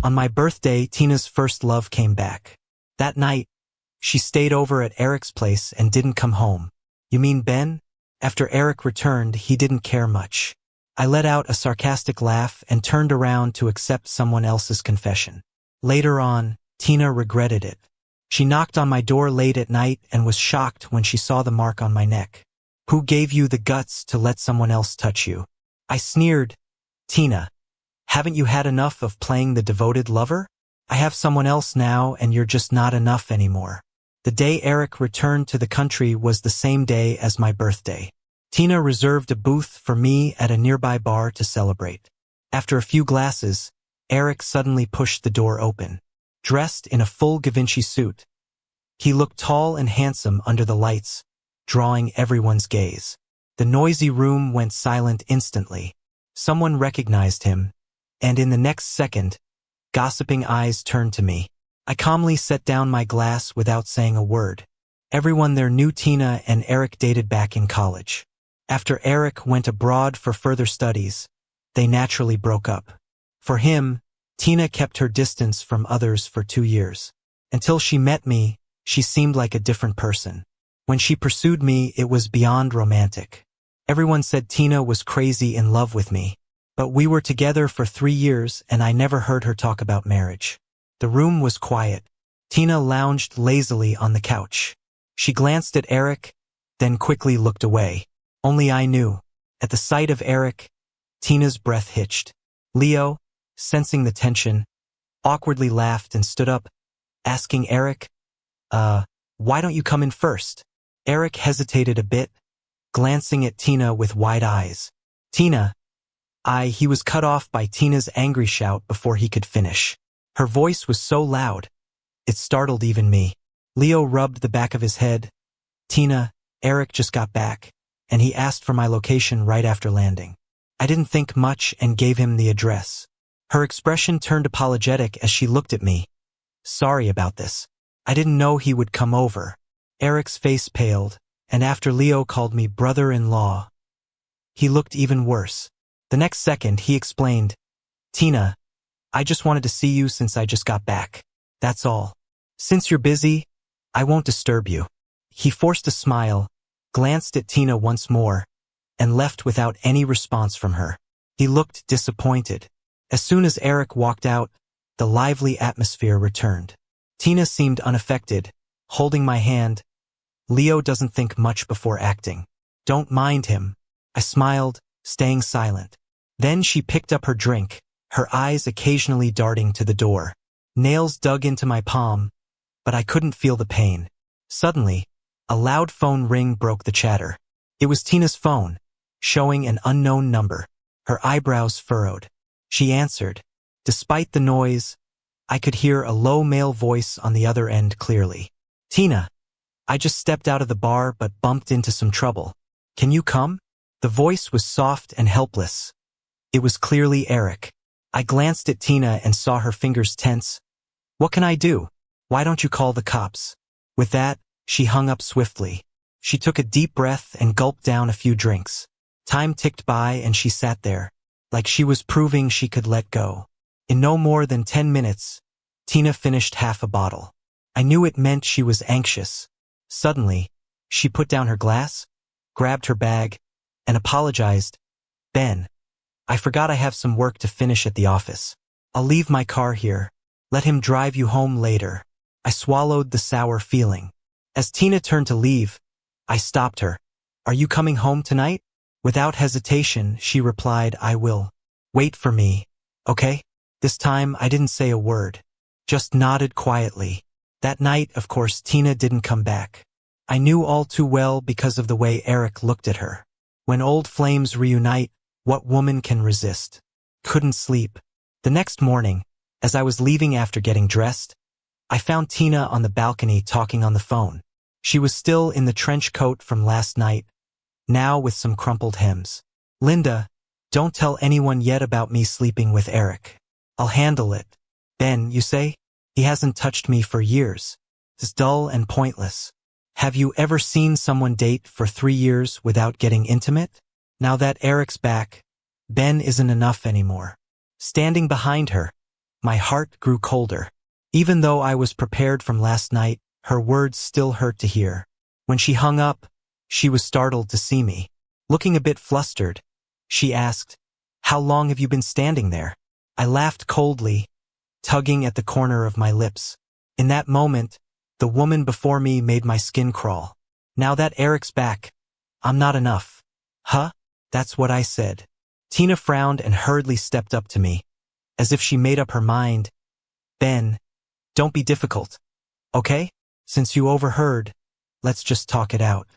On my birthday, Tina's first love came back. That night, she stayed over at Eric's place and didn't come home. You mean Ben? After Eric returned, he didn't care much. I let out a sarcastic laugh and turned around to accept someone else's confession. Later on, Tina regretted it. She knocked on my door late at night and was shocked when she saw the mark on my neck. Who gave you the guts to let someone else touch you? I sneered. Tina, haven't you had enough of playing the devoted lover? I have someone else now and you're just not enough anymore. The day Eric returned to the country was the same day as my birthday. Tina reserved a booth for me at a nearby bar to celebrate. After a few glasses, Eric suddenly pushed the door open. Dressed in a full Givenchy suit, he looked tall and handsome under the lights, drawing everyone's gaze. The noisy room went silent instantly. Someone recognized him, and in the next second, gossiping eyes turned to me. I calmly set down my glass without saying a word. Everyone there knew Tina and Eric dated back in college. After Eric went abroad for further studies, they naturally broke up. For him, Tina kept her distance from others for 2 years. Until she met me, she seemed like a different person. When she pursued me, it was beyond romantic. Everyone said Tina was crazy in love with me. But we were together for 3 years and I never heard her talk about marriage. The room was quiet. Tina lounged lazily on the couch. She glanced at Eric, then quickly looked away. Only I knew. At the sight of Eric, Tina's breath hitched. Leo, sensing the tension, awkwardly laughed and stood up, asking Eric, why don't you come in first? Eric hesitated a bit, glancing at Tina with wide eyes. Tina, he was cut off by Tina's angry shout before he could finish. Her voice was so loud, it startled even me. Leo rubbed the back of his head. Tina, Eric just got back, and he asked for my location right after landing. I didn't think much and gave him the address. Her expression turned apologetic as she looked at me. Sorry about this. I didn't know he would come over. Eric's face paled, and after Leo called me brother-in-law, he looked even worse. The next second, he explained, Tina, I just wanted to see you since I just got back. That's all. Since you're busy, I won't disturb you. He forced a smile, glanced at Tina once more, and left without any response from her. He looked disappointed. As soon as Eric walked out, the lively atmosphere returned. Tina seemed unaffected, holding my hand. Leo doesn't think much before acting. Don't mind him. I smiled, staying silent. Then she picked up her drink, her eyes occasionally darting to the door. Nails dug into my palm, but I couldn't feel the pain. Suddenly, a loud phone ring broke the chatter. It was Tina's phone, showing an unknown number. Her eyebrows furrowed. She answered. Despite the noise, I could hear a low male voice on the other end clearly. Tina, I just stepped out of the bar but bumped into some trouble. Can you come? The voice was soft and helpless. It was clearly Eric. I glanced at Tina and saw her fingers tense. What can I do? Why don't you call the cops? With that, she hung up swiftly. She took a deep breath and gulped down a few drinks. Time ticked by and she sat there, like she was proving she could let go. In no more than 10 minutes, Tina finished half a bottle. I knew it meant she was anxious. Suddenly, she put down her glass, grabbed her bag, and apologized. Ben, I forgot I have some work to finish at the office. I'll leave my car here. Let him drive you home later. I swallowed the sour feeling. As Tina turned to leave, I stopped her. Are you coming home tonight? Without hesitation, she replied, I will. Wait for me, okay? This time, I didn't say a word, just nodded quietly. That night, of course, Tina didn't come back. I knew all too well because of the way Eric looked at her. When old flames reunite, what woman can resist? Couldn't sleep. The next morning, as I was leaving after getting dressed, I found Tina on the balcony talking on the phone. She was still in the trench coat from last night, now with some crumpled hems. Linda, don't tell anyone yet about me sleeping with Eric. I'll handle it. Ben, you say? He hasn't touched me for years. It's dull and pointless. Have you ever seen someone date for 3 years without getting intimate? Now that Eric's back, Ben isn't enough anymore. Standing behind her, My heart grew colder. Even though I was prepared from last night, her words still hurt to hear. When she hung up, she was startled to see me. Looking a bit flustered, she asked, "How long have you been standing there?" I laughed coldly, tugging at the corner of my lips. In that moment, the woman before me made my skin crawl. "Now that Eric's back, I'm not enough." "Huh?" That's what I said. Tina frowned and hurriedly stepped up to me, as if she made up her mind. "Ben, don't be difficult, okay? Since you overheard, let's just talk it out."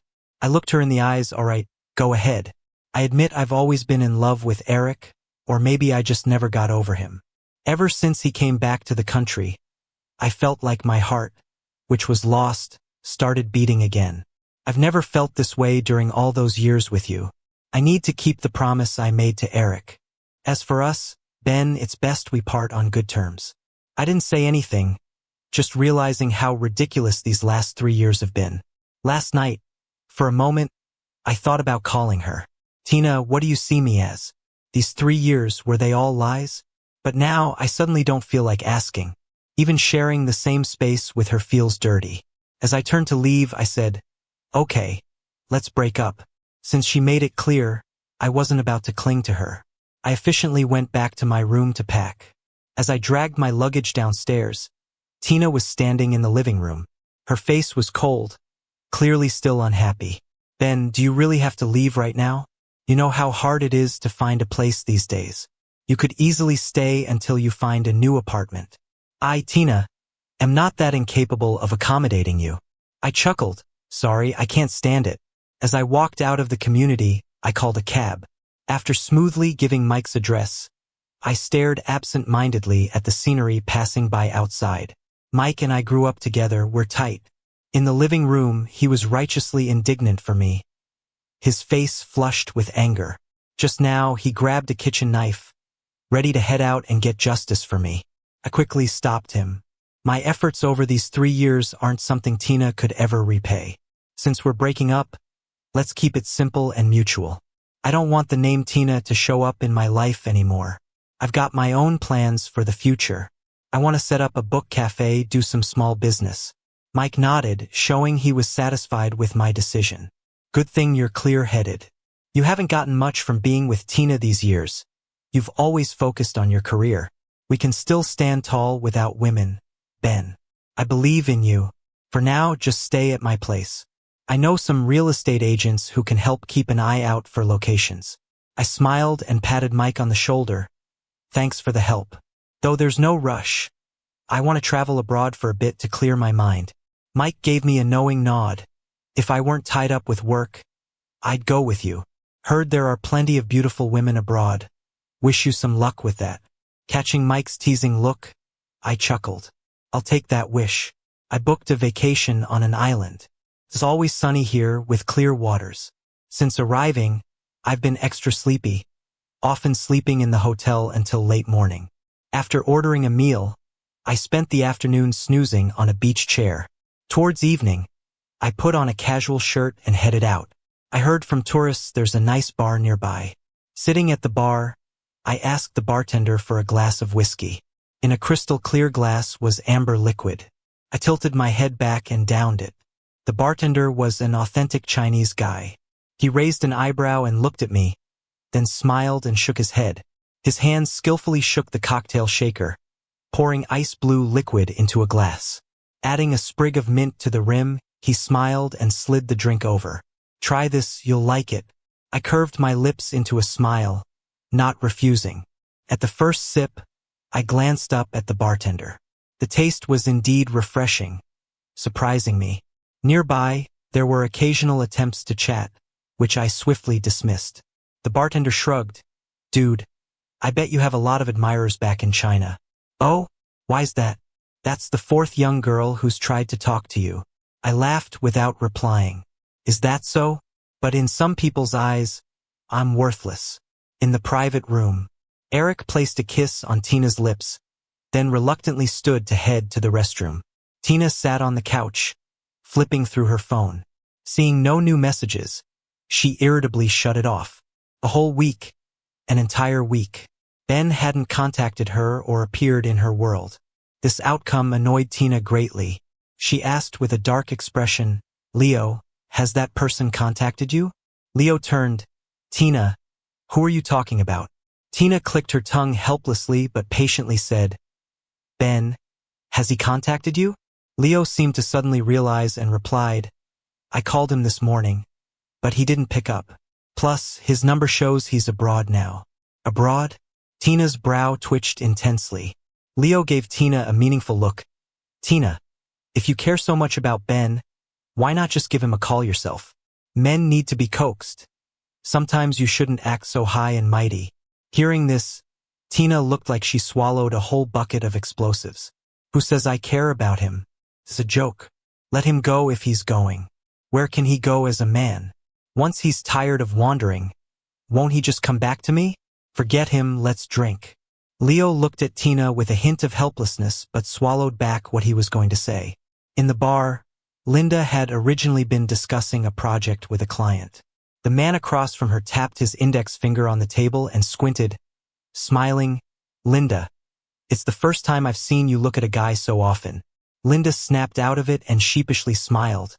I looked her in the eyes. "All right, go ahead. I admit I've always been in love with Eric, or maybe I just never got over him. Ever since he came back to the country, I felt like my heart, which was lost, started beating again. I've never felt this way during all those years with you. I need to keep the promise I made to Eric. As for us, Ben, it's best we part on good terms." I didn't say anything, just realizing how ridiculous these last 3 years have been. Last night, for a moment, I thought about calling her. "Tina, what do you see me as? These 3 years, were they all lies?" But now I suddenly don't feel like asking. Even sharing the same space with her feels dirty. As I turned to leave, I said, "Okay, let's break up." Since she made it clear, I wasn't about to cling to her. I efficiently went back to my room to pack. As I dragged my luggage downstairs, Tina was standing in the living room. Her face was cold, clearly still unhappy. "Ben, do you really have to leave right now? You know how hard it is to find a place these days. You could easily stay until you find a new apartment." "I, Tina, am not that incapable of accommodating you." I chuckled. "Sorry, I can't stand it." As I walked out of the community, I called a cab. After smoothly giving Mike's address, I stared absent-mindedly at the scenery passing by outside. Mike and I grew up together, we're tight. In the living room, he was righteously indignant for me, his face flushed with anger. Just now, he grabbed a kitchen knife, ready to head out and get justice for me. I quickly stopped him. My efforts over these 3 years aren't something Tina could ever repay. Since we're breaking up, let's keep it simple and mutual. I don't want the name Tina to show up in my life anymore. I've got my own plans for the future. I want to set up a book cafe, do some small business. Mike nodded, showing he was satisfied with my decision. "Good thing you're clear-headed. You haven't gotten much from being with Tina these years. You've always focused on your career. We can still stand tall without women, Ben. I believe in you. For now, just stay at my place. I know some real estate agents who can help keep an eye out for locations." I smiled and patted Mike on the shoulder. "Thanks for the help. Though there's no rush. I want to travel abroad for a bit to clear my mind." Mike gave me a knowing nod. "If I weren't tied up with work, I'd go with you. Heard there are plenty of beautiful women abroad. Wish you some luck with that." Catching Mike's teasing look, I chuckled. "I'll take that wish." I booked a vacation on an island. It's always sunny here with clear waters. Since arriving, I've been extra sleepy, often sleeping in the hotel until late morning. After ordering a meal, I spent the afternoon snoozing on a beach chair. Towards evening, I put on a casual shirt and headed out. I heard from tourists there's a nice bar nearby. Sitting at the bar, I asked the bartender for a glass of whiskey. In a crystal-clear glass was amber liquid. I tilted my head back and downed it. The bartender was an authentic Chinese guy. He raised an eyebrow and looked at me, then smiled and shook his head. His hands skillfully shook the cocktail shaker, pouring ice blue liquid into a glass. Adding a sprig of mint to the rim, he smiled and slid the drink over. "Try this, you'll like it." I curved my lips into a smile, not refusing. At the first sip, I glanced up at the bartender. The taste was indeed refreshing, surprising me. Nearby, there were occasional attempts to chat, which I swiftly dismissed. The bartender shrugged. "Dude, I bet you have a lot of admirers back in China." "Oh? Why's that?" "That's the 4th young girl who's tried to talk to you." I laughed without replying. "Is that so? But in some people's eyes, I'm worthless." In the private room, Eric placed a kiss on Tina's lips, then reluctantly stood to head to the restroom. Tina sat on the couch, flipping through her phone. Seeing no new messages, she irritably shut it off. A whole week. An entire week. Ben hadn't contacted her or appeared in her world. This outcome annoyed Tina greatly. She asked with a dark expression, "Leo, has that person contacted you?" Leo turned. "Tina, who are you talking about?" Tina clicked her tongue helplessly but patiently said, "Ben, has he contacted you?" Leo seemed to suddenly realize and replied, "I called him this morning, but he didn't pick up. Plus, his number shows he's abroad now." "Abroad?" Tina's brow twitched intensely. Leo gave Tina a meaningful look. "Tina, if you care so much about Ben, why not just give him a call yourself? Men need to be coaxed. Sometimes you shouldn't act so high and mighty." Hearing this, Tina looked like she swallowed a whole bucket of explosives. "Who says I care about him? It's a joke. Let him go if he's going. Where can he go as a man? Once he's tired of wandering, won't he just come back to me? Forget him, let's drink." Leo looked at Tina with a hint of helplessness but swallowed back what he was going to say. In the bar, Linda had originally been discussing a project with a client. The man across from her tapped his index finger on the table and squinted, smiling. "Linda, it's the first time I've seen you look at a guy so often." Linda snapped out of it and sheepishly smiled.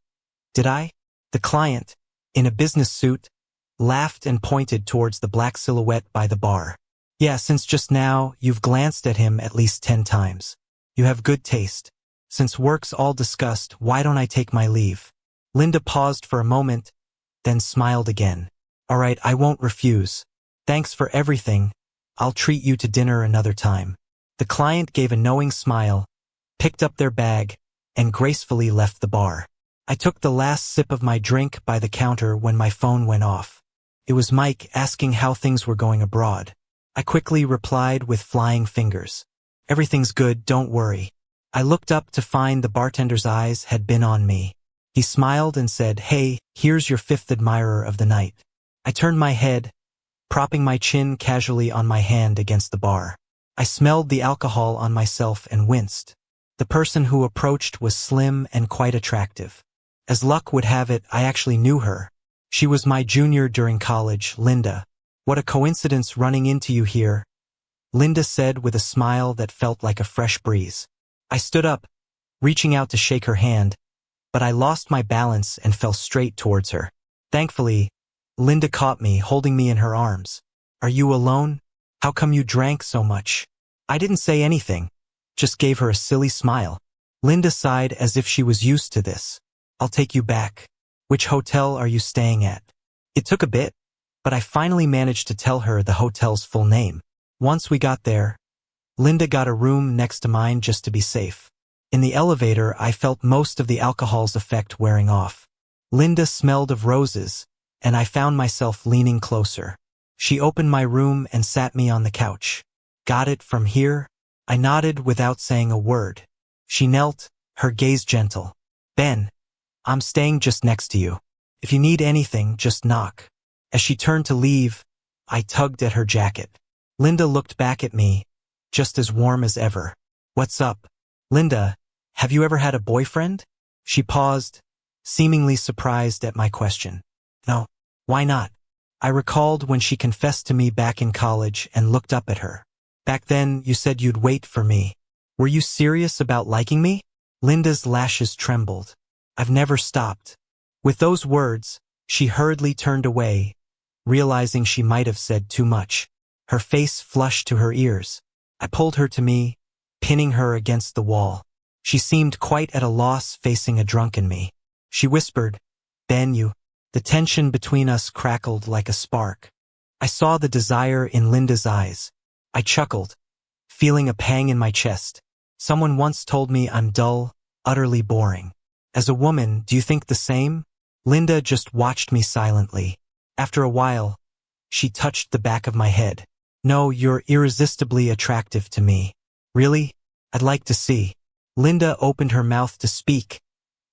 "Did I?" The client, in a business suit, laughed and pointed towards the black silhouette by the bar. "Yeah, since just now, you've glanced at him at least 10 times. You have good taste. Since work's all discussed, why don't I take my leave?" Linda paused for a moment, then smiled again. "All right, I won't refuse. Thanks for everything. I'll treat you to dinner another time." The client gave a knowing smile, picked up their bag, and gracefully left the bar. I took the last sip of my drink by the counter when my phone went off. It was Mike asking how things were going abroad. I quickly replied with flying fingers, "Everything's good, don't worry." I looked up to find the bartender's eyes had been on me. He smiled and said, "Hey, here's your 5th admirer of the night." I turned my head, propping my chin casually on my hand against the bar. I smelled the alcohol on myself and winced. The person who approached was slim and quite attractive. As luck would have it, I actually knew her. She was my junior during college, Linda. "What a coincidence running into you here," Linda said with a smile that felt like a fresh breeze. I stood up, reaching out to shake her hand, but I lost my balance and fell straight towards her. Thankfully, Linda caught me, holding me in her arms. "Are you alone? How come you drank so much?" I didn't say anything, just gave her a silly smile. Linda sighed as if she was used to this. "I'll take you back. Which hotel are you staying at?" It took a bit, but I finally managed to tell her the hotel's full name. Once we got there, Linda got a room next to mine just to be safe. In the elevator, I felt most of the alcohol's effect wearing off. Linda smelled of roses, and I found myself leaning closer. She opened my room and sat me on the couch. "Got it from here?" I nodded without saying a word. She knelt, her gaze gentle. "Ben, I'm staying just next to you. If you need anything, just knock." As she turned to leave, I tugged at her jacket. Linda looked back at me, just as warm as ever. "What's up?" "Linda, have you ever had a boyfriend?" She paused, seemingly surprised at my question. "No. Why not?" I recalled when she confessed to me back in college and looked up at her. "Back then, you said you'd wait for me. Were you serious about liking me?" Linda's lashes trembled. "I've never stopped." With those words, she hurriedly turned away, realizing she might have said too much. Her face flushed to her ears. I pulled her to me, pinning her against the wall. She seemed quite at a loss facing a drunken me. She whispered, "Ben, you." The tension between us crackled like a spark. I saw the desire in Linda's eyes. I chuckled, feeling a pang in my chest. Someone once told me I'm dull, utterly boring. As a woman, do you think the same? Linda just watched me silently. After a while, she touched the back of my head. "No, you're irresistibly attractive to me." "Really? I'd like to see." Linda opened her mouth to speak,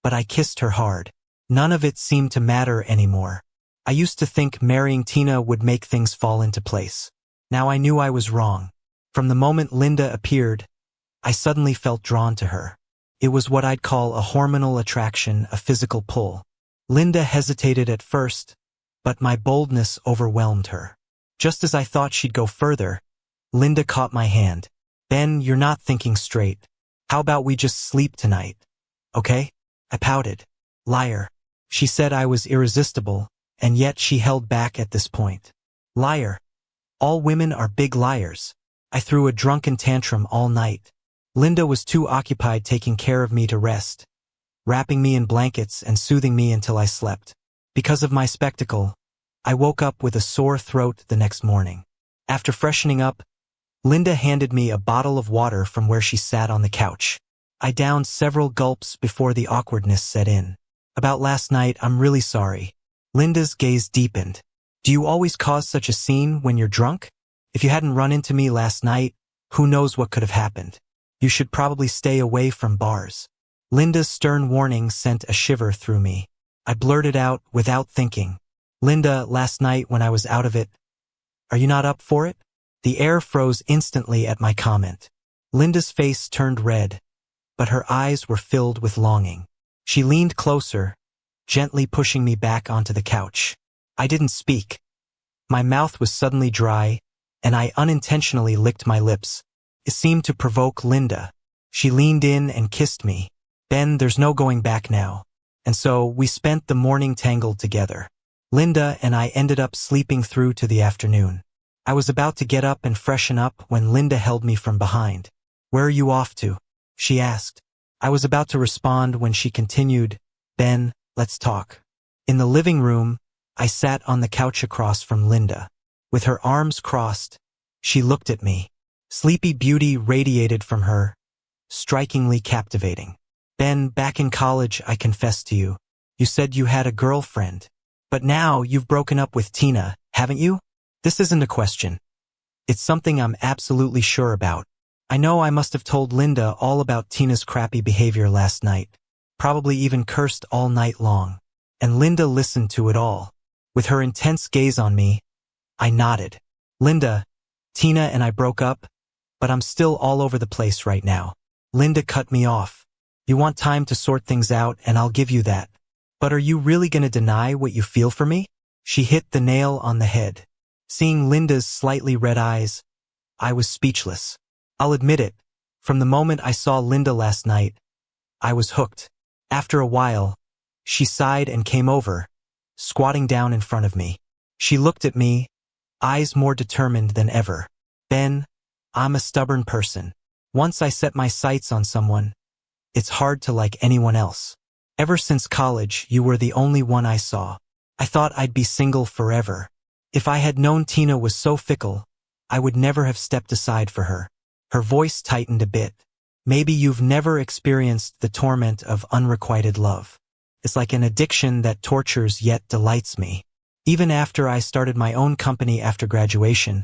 but I kissed her hard. None of it seemed to matter anymore. I used to think marrying Tina would make things fall into place. Now I knew I was wrong. From the moment Linda appeared, I suddenly felt drawn to her. It was what I'd call a hormonal attraction, a physical pull. Linda hesitated at first, but my boldness overwhelmed her. Just as I thought she'd go further, Linda caught my hand. Ben, you're not thinking straight. How about we just sleep tonight? Okay? I pouted. Liar. She said I was irresistible, and yet she held back at this point. Liar. All women are big liars. I threw a drunken tantrum all night. Linda was too occupied taking care of me to rest, wrapping me in blankets and soothing me until I slept. Because of my spectacle, I woke up with a sore throat the next morning. After freshening up, Linda handed me a bottle of water from where she sat on the couch. I downed several gulps before the awkwardness set in. About last night, I'm really sorry. Linda's gaze deepened. Do you always cause such a scene when you're drunk? If you hadn't run into me last night, who knows what could have happened? You should probably stay away from bars. Linda's stern warning sent a shiver through me. I blurted out without thinking. Linda, last night when I was out of it, are you not up for it? The air froze instantly at my comment. Linda's face turned red, but her eyes were filled with longing. She leaned closer, gently pushing me back onto the couch. I didn't speak. My mouth was suddenly dry, and I unintentionally licked my lips. It seemed to provoke Linda. She leaned in and kissed me. Ben, there's no going back now. And so we spent the morning tangled together. Linda and I ended up sleeping through to the afternoon. I was about to get up and freshen up when Linda held me from behind. Where are you off to? She asked. I was about to respond when she continued, Ben, let's talk. In the living room, I sat on the couch across from Linda. With her arms crossed, she looked at me. Sleepy beauty radiated from her, strikingly captivating. Ben, back in college, I confessed to you. You said you had a girlfriend. But now you've broken up with Tina, haven't you? This isn't a question. It's something I'm absolutely sure about. I know I must have told Linda all about Tina's crappy behavior last night, probably even cursed all night long. And Linda listened to it all. With her intense gaze on me, I nodded. Linda, Tina and I broke up, but I'm still all over the place right now. Linda cut me off. You want time to sort things out, and I'll give you that. But are you really gonna deny what you feel for me? She hit the nail on the head. Seeing Linda's slightly red eyes, I was speechless. I'll admit it, from the moment I saw Linda last night, I was hooked. After a while, she sighed and came over, squatting down in front of me. She looked at me, eyes more determined than ever. Ben, I'm a stubborn person. Once I set my sights on someone, it's hard to like anyone else. Ever since college, you were the only one I saw. I thought I'd be single forever. If I had known Tina was so fickle, I would never have stepped aside for her. Her voice tightened a bit. Maybe you've never experienced the torment of unrequited love. It's like an addiction that tortures yet delights me. Even after I started my own company after graduation,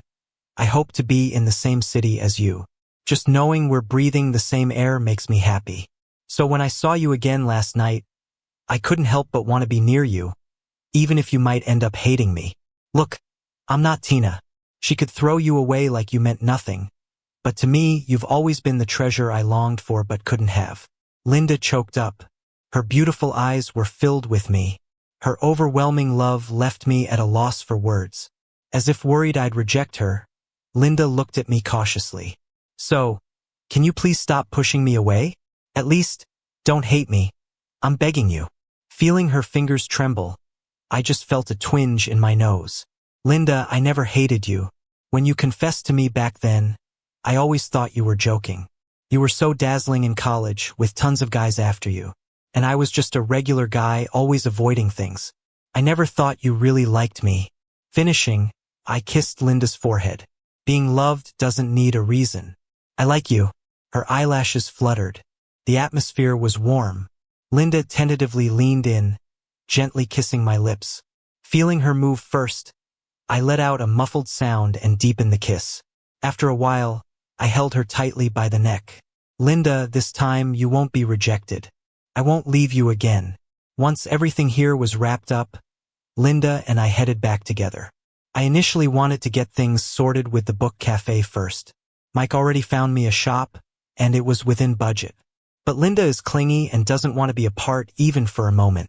I hope to be in the same city as you. Just knowing we're breathing the same air makes me happy. So when I saw you again last night, I couldn't help but want to be near you, even if you might end up hating me. Look, I'm not Tina. She could throw you away like you meant nothing. But to me, you've always been the treasure I longed for but couldn't have. Linda choked up. Her beautiful eyes were filled with me. Her overwhelming love left me at a loss for words. As if worried I'd reject her, Linda looked at me cautiously. So, can you please stop pushing me away? At least, don't hate me. I'm begging you. Feeling her fingers tremble, I just felt a twinge in my nose. Linda, I never hated you. When you confessed to me back then, I always thought you were joking. You were so dazzling in college, with tons of guys after you. And I was just a regular guy, always avoiding things. I never thought you really liked me. Finishing, I kissed Linda's forehead. Being loved doesn't need a reason. I like you. Her eyelashes fluttered. The atmosphere was warm. Linda tentatively leaned in, gently kissing my lips. Feeling her move first, I let out a muffled sound and deepened the kiss. After a while, I held her tightly by the neck. Linda, this time you won't be rejected. I won't leave you again. Once everything here was wrapped up, Linda and I headed back together. I initially wanted to get things sorted with the book cafe first. Mike already found me a shop, and it was within budget. But Linda is clingy and doesn't want to be apart even for a moment.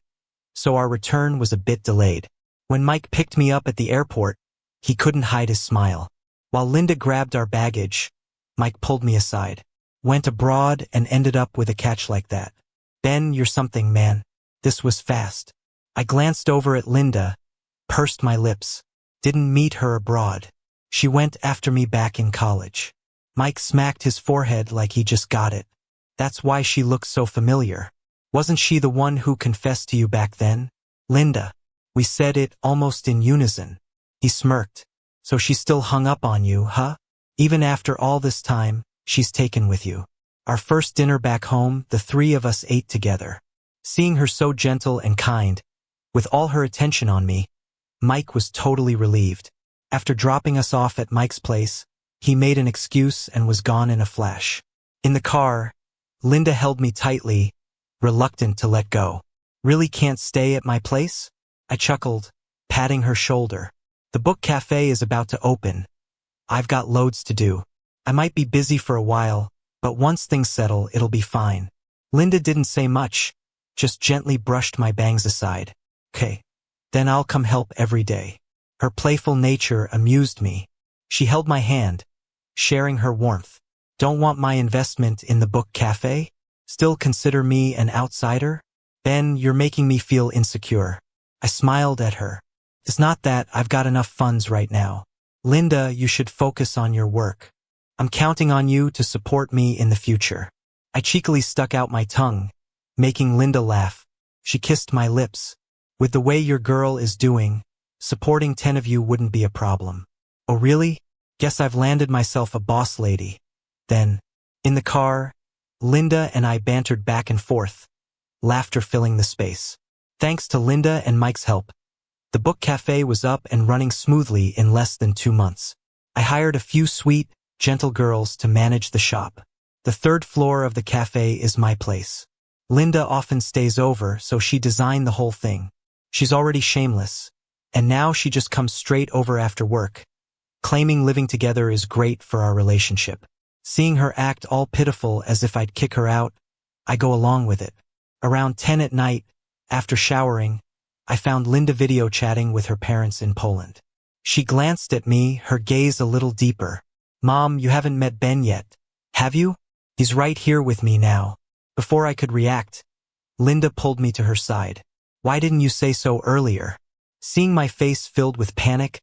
So our return was a bit delayed. When Mike picked me up at the airport, he couldn't hide his smile. While Linda grabbed our baggage, Mike pulled me aside. Went abroad and ended up with a catch like that. Ben, you're something, man. This was fast. I glanced over at Linda, pursed my lips. Didn't meet her abroad. She went after me back in college. Mike smacked his forehead like he just got it. That's why she looks so familiar. Wasn't she the one who confessed to you back then? Linda. We said it almost in unison. He smirked. So she still hung up on you, huh? Even after all this time, she's taken with you. Our first dinner back home, the three of us ate together. Seeing her so gentle and kind, with all her attention on me, Mike was totally relieved. After dropping us off at Mike's place, he made an excuse and was gone in a flash. In the car, Linda held me tightly, reluctant to let go. Really can't stay at my place? I chuckled, patting her shoulder. The book cafe is about to open. I've got loads to do. I might be busy for a while, but once things settle, it'll be fine. Linda didn't say much, just gently brushed my bangs aside. Okay, then I'll come help every day. Her playful nature amused me. She held my hand, sharing her warmth. Don't want my investment in the book cafe? Still consider me an outsider? Ben, you're making me feel insecure. I smiled at her. It's not that, I've got enough funds right now. Linda, you should focus on your work. I'm counting on you to support me in the future. I cheekily stuck out my tongue, making Linda laugh. She kissed my lips. With the way your girl is doing, supporting 10 of you wouldn't be a problem. Oh really? Guess I've landed myself a boss lady. Then, in the car, Linda and I bantered back and forth, laughter filling the space. Thanks to Linda and Mike's help, the book cafe was up and running smoothly in less than 2 months. I hired a few sweet, gentle girls to manage the shop. The third floor of the cafe is my place. Linda often stays over, so she designed the whole thing. She's already shameless, and now she just comes straight over after work, claiming living together is great for our relationship. Seeing her act all pitiful as if I'd kick her out, I go along with it. Around 10 at night, after showering, I found Linda video chatting with her parents in Poland. She glanced at me, her gaze a little deeper. Mom, you haven't met Ben yet, have you? He's right here with me now. Before I could react, Linda pulled me to her side. Why didn't you say so earlier? Seeing my face filled with panic,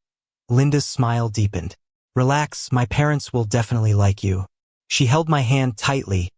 Linda's smile deepened. Relax, my parents will definitely like you. She held my hand tightly,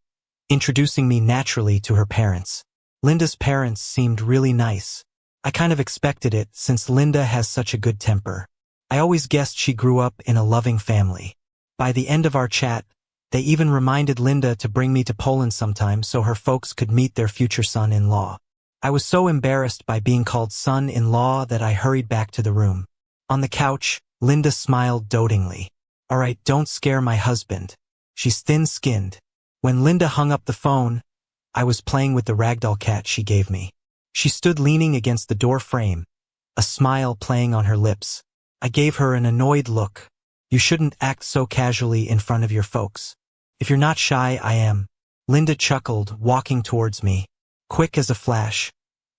introducing me naturally to her parents. Linda's parents seemed really nice. I kind of expected it since Linda has such a good temper. I always guessed she grew up in a loving family. By the end of our chat, they even reminded Linda to bring me to Poland sometime so her folks could meet their future son-in-law. I was so embarrassed by being called son-in-law that I hurried back to the room. On the couch, Linda smiled dotingly. All right, don't scare my husband. She's thin-skinned. When Linda hung up the phone, I was playing with the ragdoll cat she gave me. She stood leaning against the door frame, a smile playing on her lips. I gave her an annoyed look. You shouldn't act so casually in front of your folks. If you're not shy, I am. Linda chuckled, walking towards me. Quick as a flash,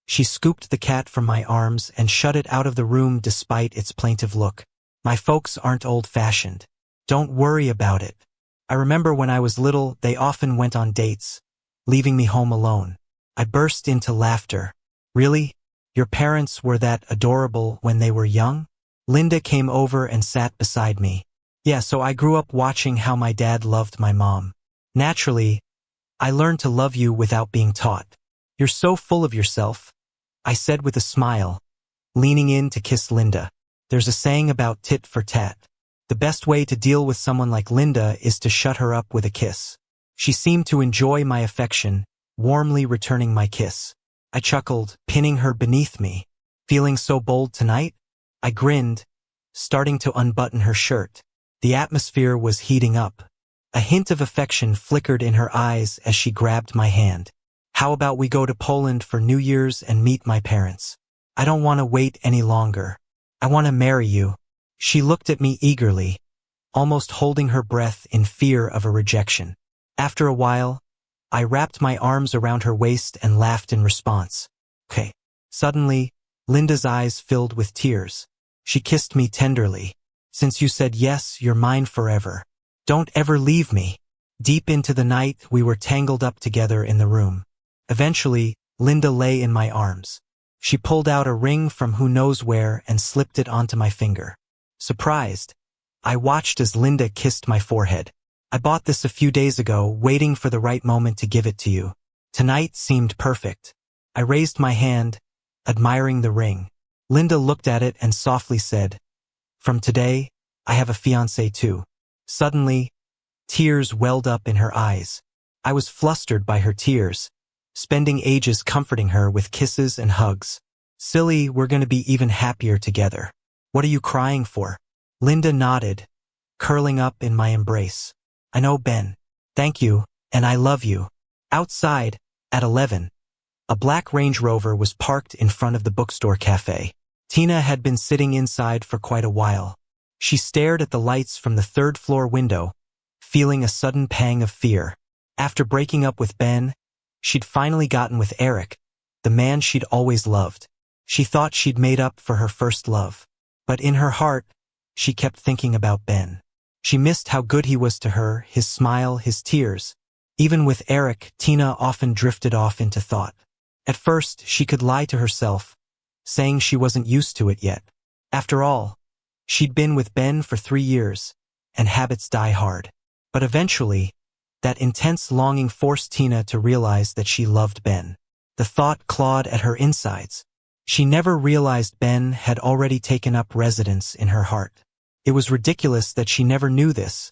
she scooped the cat from my arms and shut it out of the room despite its plaintive look. My folks aren't old-fashioned. Don't worry about it. I remember when I was little, they often went on dates, leaving me home alone. I burst into laughter. Really? Your parents were that adorable when they were young? Linda came over and sat beside me. Yeah, so I grew up watching how my dad loved my mom. Naturally, I learned to love you without being taught. You're so full of yourself, I said with a smile, leaning in to kiss Linda. There's a saying about tit for tat. The best way to deal with someone like Linda is to shut her up with a kiss. She seemed to enjoy my affection, warmly returning my kiss. I chuckled, pinning her beneath me. Feeling so bold tonight? I grinned, starting to unbutton her shirt. The atmosphere was heating up. A hint of affection flickered in her eyes as she grabbed my hand. How about we go to Poland for New Year's and meet my parents? I don't want to wait any longer. I want to marry you. She looked at me eagerly, almost holding her breath in fear of a rejection. After a while, I wrapped my arms around her waist and laughed in response. Okay. Suddenly, Linda's eyes filled with tears. She kissed me tenderly. Since you said yes, you're mine forever. Don't ever leave me. Deep into the night, we were tangled up together in the room. Eventually, Linda lay in my arms. She pulled out a ring from who knows where and slipped it onto my finger. Surprised, I watched as Linda kissed my forehead. I bought this a few days ago, waiting for the right moment to give it to you. Tonight seemed perfect. I raised my hand, admiring the ring. Linda looked at it and softly said, "From today, I have a fiancé too." Suddenly, tears welled up in her eyes. I was flustered by her tears, spending ages comforting her with kisses and hugs. "Silly, we're going to be even happier together. What are you crying for?" Linda nodded, curling up in my embrace. "I know, Ben. Thank you, and I love you." Outside, at 11, a black Range Rover was parked in front of the bookstore cafe. Tina had been sitting inside for quite a while. She stared at the lights from the third-floor window, feeling a sudden pang of fear. After breaking up with Ben, she'd finally gotten with Eric, the man she'd always loved. She thought she'd made up for her first love. But in her heart, she kept thinking about Ben. She missed how good he was to her, his smile, his tears. Even with Eric, Tina often drifted off into thought. At first, she could lie to herself, saying she wasn't used to it yet. After all, she'd been with Ben for 3 years, and habits die hard. But eventually, that intense longing forced Tina to realize that she loved Ben. The thought clawed at her insides. She never realized Ben had already taken up residence in her heart. It was ridiculous that she never knew this,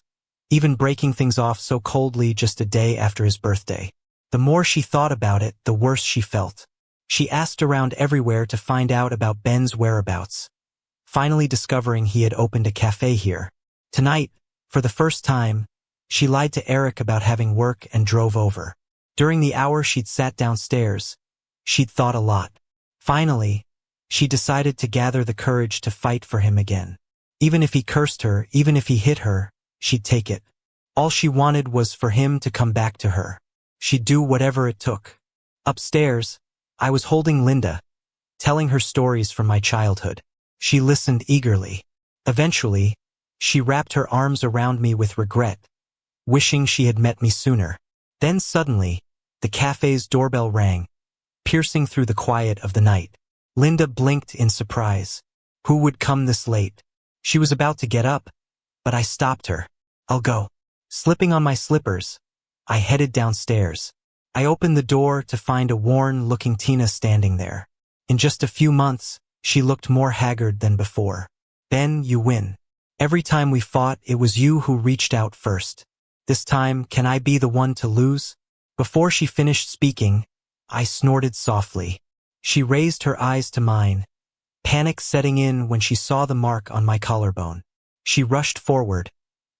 even breaking things off so coldly just a day after his birthday. The more she thought about it, the worse she felt. She asked around everywhere to find out about Ben's whereabouts, finally discovering he had opened a cafe here. Tonight, for the first time, she lied to Eric about having work and drove over. During the hour she'd sat downstairs, she'd thought a lot. Finally, she decided to gather the courage to fight for him again. Even if he cursed her, even if he hit her, she'd take it. All she wanted was for him to come back to her. She'd do whatever it took. Upstairs, I was holding Linda, telling her stories from my childhood. She listened eagerly. Eventually, she wrapped her arms around me with regret, wishing she had met me sooner. Then suddenly, the cafe's doorbell rang, piercing through the quiet of the night. Linda blinked in surprise. Who would come this late? She was about to get up, but I stopped her. "I'll go." Slipping on my slippers, I headed downstairs. I opened the door to find a worn-looking Tina standing there. In just a few months, she looked more haggard than before. "Ben, you win. Every time we fought, it was you who reached out first. This time, can I be the one to lose?" Before she finished speaking, I snorted softly. She raised her eyes to mine, panic setting in when she saw the mark on my collarbone. She rushed forward,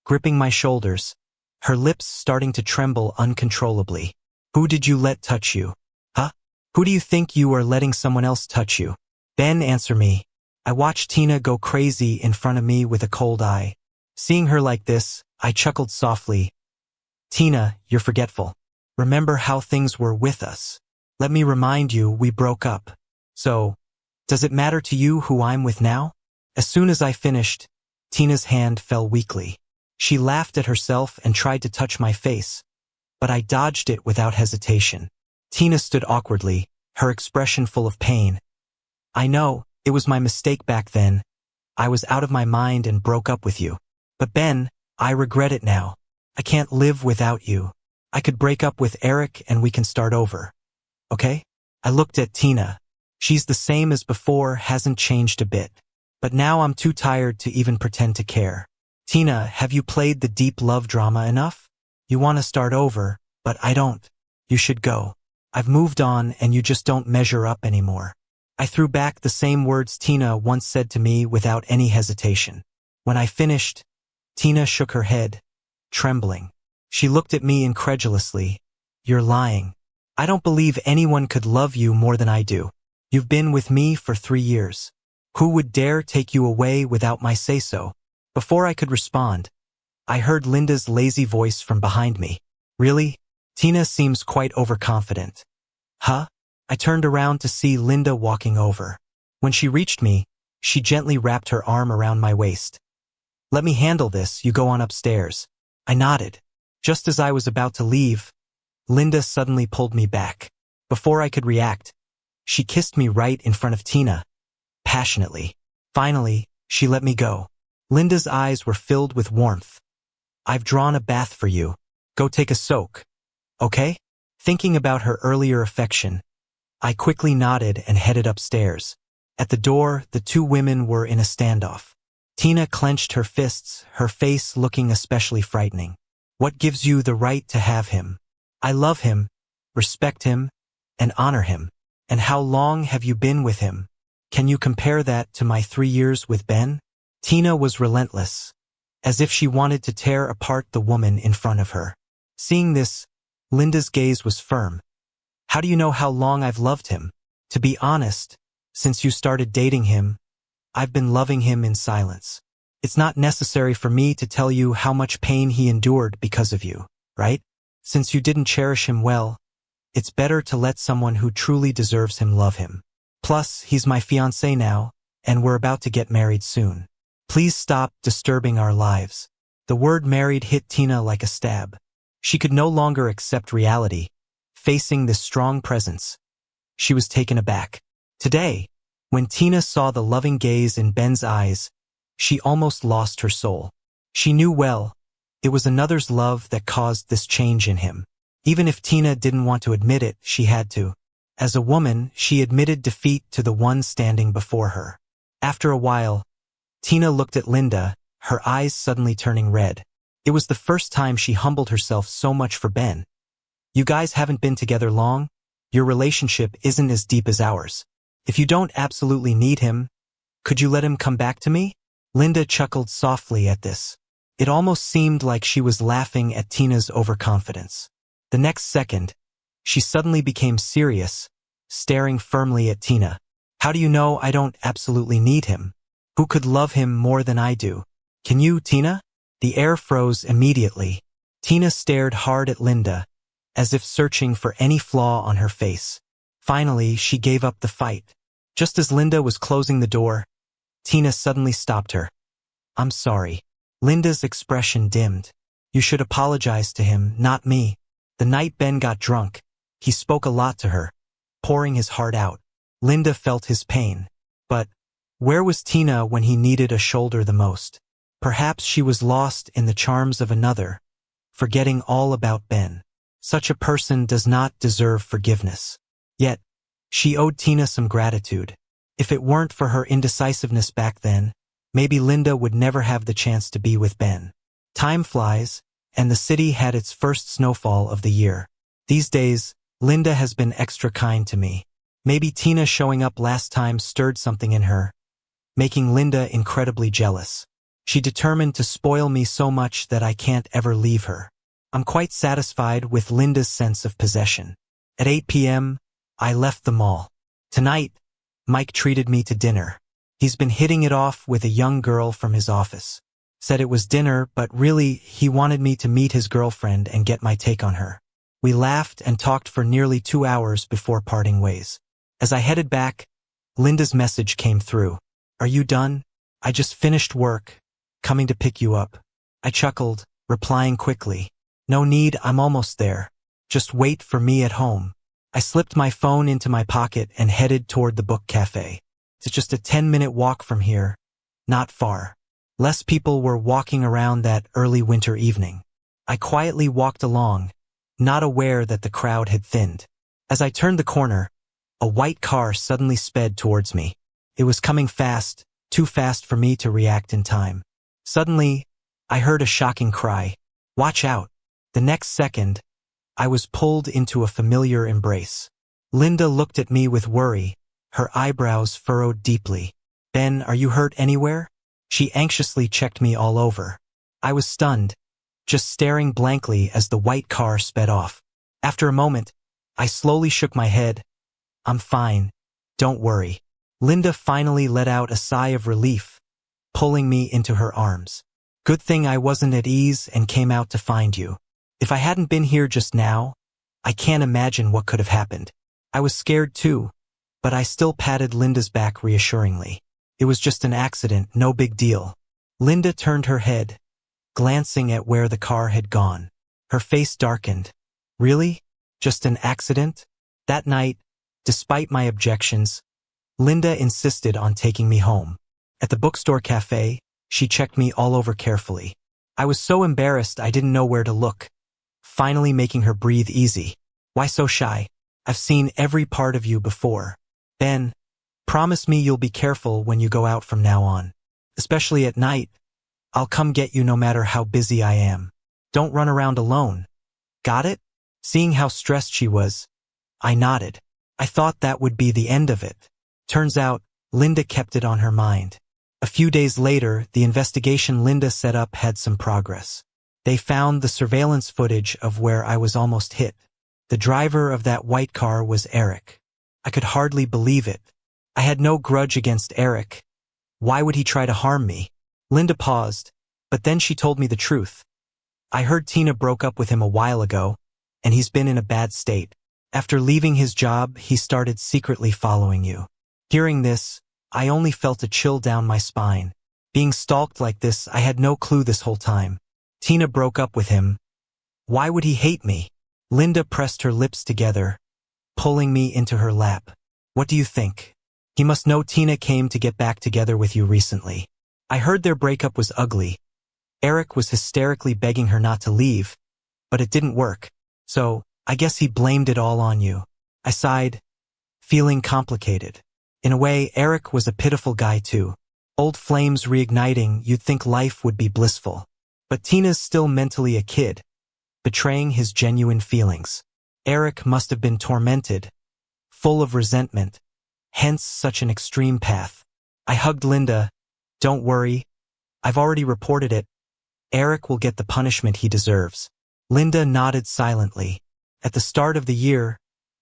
gripping my shoulders, her lips starting to tremble uncontrollably. "Who did you let touch you? Huh? Who do you think you are letting someone else touch you? Ben, answer me." I watched Tina go crazy in front of me with a cold eye. Seeing her like this, I chuckled softly. "Tina, you're forgetful. Remember how things were with us. Let me remind you, we broke up. So, does it matter to you who I'm with now?" As soon as I finished, Tina's hand fell weakly. She laughed at herself and tried to touch my face, but I dodged it without hesitation. Tina stood awkwardly, her expression full of pain. "I know, it was my mistake back then. I was out of my mind and broke up with you. But Ben, I regret it now. I can't live without you. I could break up with Eric and we can start over. Okay?" I looked at Tina. She's the same as before, hasn't changed a bit. But now I'm too tired to even pretend to care. "Tina, have you played the deep love drama enough? You want to start over, but I don't. You should go. I've moved on and you just don't measure up anymore." I threw back the same words Tina once said to me without any hesitation. When I finished, Tina shook her head, trembling. She looked at me incredulously. "You're lying. I don't believe anyone could love you more than I do. You've been with me for 3 years. Who would dare take you away without my say-so?" Before I could respond, I heard Linda's lazy voice from behind me. "Really? Tina seems quite overconfident." "Huh?" I turned around to see Linda walking over. When she reached me, she gently wrapped her arm around my waist. Let me handle this, you go on upstairs. I nodded. Just as I was about to leave, Linda suddenly pulled me back. Before I could react, she kissed me right in front of Tina, passionately. Finally, she let me go. Linda's eyes were filled with warmth. I've drawn a bath for you. Go take a soak. Okay? Thinking about her earlier affection, I quickly nodded and headed upstairs. At the door, the two women were in a standoff. Tina clenched her fists, her face looking especially frightening. What gives you the right to have him? I love him, respect him, and honor him. And how long have you been with him? Can you compare that to my 3 years with Ben? Tina was relentless, as if she wanted to tear apart the woman in front of her. Seeing this, Linda's gaze was firm. How do you know how long I've loved him? To be honest, since you started dating him, I've been loving him in silence. It's not necessary for me to tell you how much pain he endured because of you, right? Since you didn't cherish him well, it's better to let someone who truly deserves him love him. Plus, he's my fiancé now, and we're about to get married soon. Please stop disturbing our lives. The word married hit Tina like a stab. She could no longer accept reality, facing this strong presence. She was taken aback. Today, when Tina saw the loving gaze in Ben's eyes, she almost lost her soul. She knew well, it was another's love that caused this change in him. Even if Tina didn't want to admit it, she had to. As a woman, she admitted defeat to the one standing before her. After a while, Tina looked at Linda, her eyes suddenly turning red. It was the first time she humbled herself so much for Ben. You guys haven't been together long. Your relationship isn't as deep as ours. If you don't absolutely need him, could you let him come back to me? Linda chuckled softly at this. It almost seemed like she was laughing at Tina's overconfidence. The next second, she suddenly became serious, staring firmly at Tina. How do you know I don't absolutely need him? Who could love him more than I do? Can you, Tina? The air froze immediately. Tina stared hard at Linda, as if searching for any flaw on her face. Finally, she gave up the fight. Just as Linda was closing the door, Tina suddenly stopped her. I'm sorry. Linda's expression dimmed. You should apologize to him, not me. The night Ben got drunk, he spoke a lot to her, pouring his heart out. Linda felt his pain. But where was Tina when he needed a shoulder the most? Perhaps she was lost in the charms of another, forgetting all about Ben. Such a person does not deserve forgiveness. Yet, she owed Tina some gratitude. If it weren't for her indecisiveness back then, maybe Linda would never have the chance to be with Ben. Time flies, and the city had its first snowfall of the year. These days, Linda has been extra kind to me. Maybe Tina showing up last time stirred something in her, making Linda incredibly jealous. She determined to spoil me so much that I can't ever leave her. I'm quite satisfied with Linda's sense of possession. At 8 p.m., I left the mall. Tonight, Mike treated me to dinner. He's been hitting it off with a young girl from his office. Said it was dinner, but really, he wanted me to meet his girlfriend and get my take on her. We laughed and talked for nearly 2 hours before parting ways. As I headed back, Linda's message came through. Are you done? I just finished work. Coming to pick you up. I chuckled, replying quickly. No need, I'm almost there. Just wait for me at home. I slipped my phone into my pocket and headed toward the book cafe. It's just a 10-minute walk from here. Not far. Less people were walking around that early winter evening. I quietly walked along, not aware that the crowd had thinned. As I turned the corner, a white car suddenly sped towards me. It was coming fast, too fast for me to react in time. Suddenly, I heard a shocking cry. Watch out. The next second, I was pulled into a familiar embrace. Linda looked at me with worry, her eyebrows furrowed deeply. Ben, are you hurt anywhere? She anxiously checked me all over. I was stunned, just staring blankly as the white car sped off. After a moment, I slowly shook my head. I'm fine. Don't worry. Linda finally let out a sigh of relief, pulling me into her arms. Good thing I wasn't at ease and came out to find you. If I hadn't been here just now, I can't imagine what could have happened. I was scared too, but I still patted Linda's back reassuringly. It was just an accident, no big deal. Linda turned her head, glancing at where the car had gone. Her face darkened. Really? Just an accident? That night, despite my objections, Linda insisted on taking me home. At the bookstore cafe, she checked me all over carefully. I was so embarrassed I didn't know where to look, finally making her breathe easy. Why so shy? I've seen every part of you before. Ben, promise me you'll be careful when you go out from now on. Especially at night. I'll come get you no matter how busy I am. Don't run around alone. Got it? Seeing how stressed she was, I nodded. I thought that would be the end of it. Turns out, Linda kept it on her mind. A few days later, the investigation Linda set up had some progress. They found the surveillance footage of where I was almost hit. The driver of that white car was Eric. I could hardly believe it. I had no grudge against Eric. Why would he try to harm me? Linda paused, but then she told me the truth. I heard Tina broke up with him a while ago, and he's been in a bad state. After leaving his job, he started secretly following you. Hearing this, I only felt a chill down my spine. Being stalked like this, I had no clue this whole time. Tina broke up with him. Why would he hate me? Linda pressed her lips together, pulling me into her lap. What do you think? He must know Tina came to get back together with you recently. I heard their breakup was ugly. Eric was hysterically begging her not to leave, but it didn't work. So, I guess he blamed it all on you. I sighed, feeling complicated. In a way, Eric was a pitiful guy too. Old flames reigniting, you'd think life would be blissful. But Tina's still mentally a kid, betraying his genuine feelings. Eric must have been tormented, full of resentment, hence such an extreme path. I hugged Linda. Don't worry, I've already reported it. Eric will get the punishment he deserves. Linda nodded silently. At the start of the year,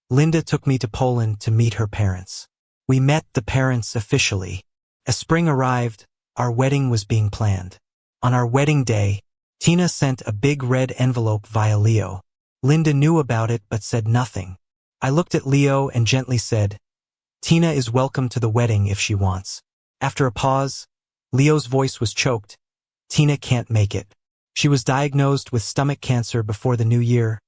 Linda took me to Poland to meet her parents. We met the parents officially. As spring arrived, our wedding was being planned. On our wedding day, Tina sent a big red envelope via Leo. Linda knew about it but said nothing. I looked at Leo and gently said, Tina is welcome to the wedding if she wants. After a pause, Leo's voice was choked. Tina can't make it. She was diagnosed with stomach cancer before the new year,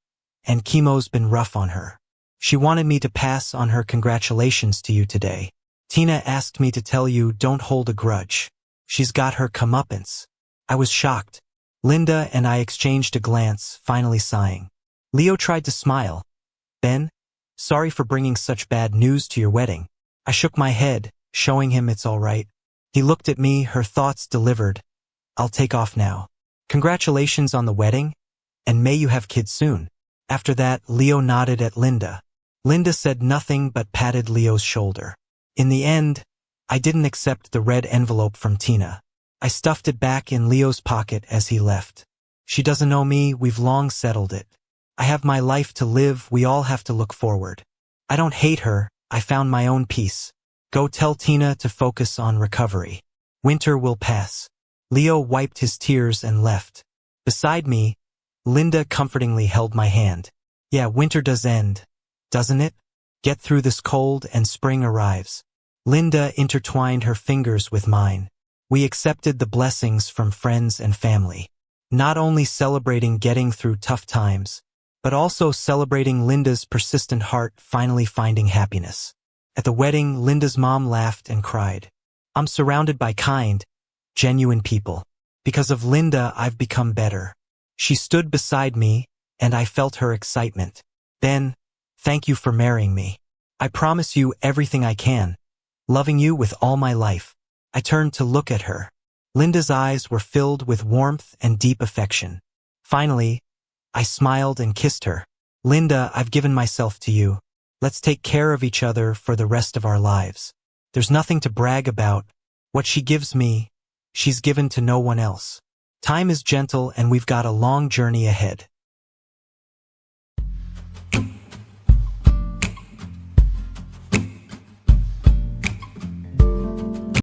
and chemo's been rough on her. She wanted me to pass on her congratulations to you today. Tina asked me to tell you don't hold a grudge. She's got her comeuppance. I was shocked. Linda and I exchanged a glance, finally sighing. Leo tried to smile. Ben, sorry for bringing such bad news to your wedding. I shook my head, showing him it's all right. He looked at me, her thoughts delivered. I'll take off now. Congratulations on the wedding, and may you have kids soon. After that, Leo nodded at Linda. Linda said nothing but patted Leo's shoulder. In the end, I didn't accept the red envelope from Tina. I stuffed it back in Leo's pocket as he left. She doesn't know me, we've long settled it. I have my life to live, we all have to look forward. I don't hate her, I found my own peace. Go tell Tina to focus on recovery. Winter will pass. Leo wiped his tears and left. Beside me, Linda comfortingly held my hand. Yeah, winter does end, doesn't it? Get through this cold and spring arrives. Linda intertwined her fingers with mine. We accepted the blessings from friends and family. Not only celebrating getting through tough times, but also celebrating Linda's persistent heart finally finding happiness. At the wedding, Linda's mom laughed and cried. I'm surrounded by kind, genuine people. Because of Linda, I've become better. She stood beside me, and I felt her excitement. Ben, thank you for marrying me. I promise you everything I can, loving you with all my life. I turned to look at her. Linda's eyes were filled with warmth and deep affection. Finally, I smiled and kissed her. Linda, I've given myself to you. Let's take care of each other for the rest of our lives. There's nothing to brag about. What she gives me, she's given to no one else. Time is gentle and we've got a long journey ahead.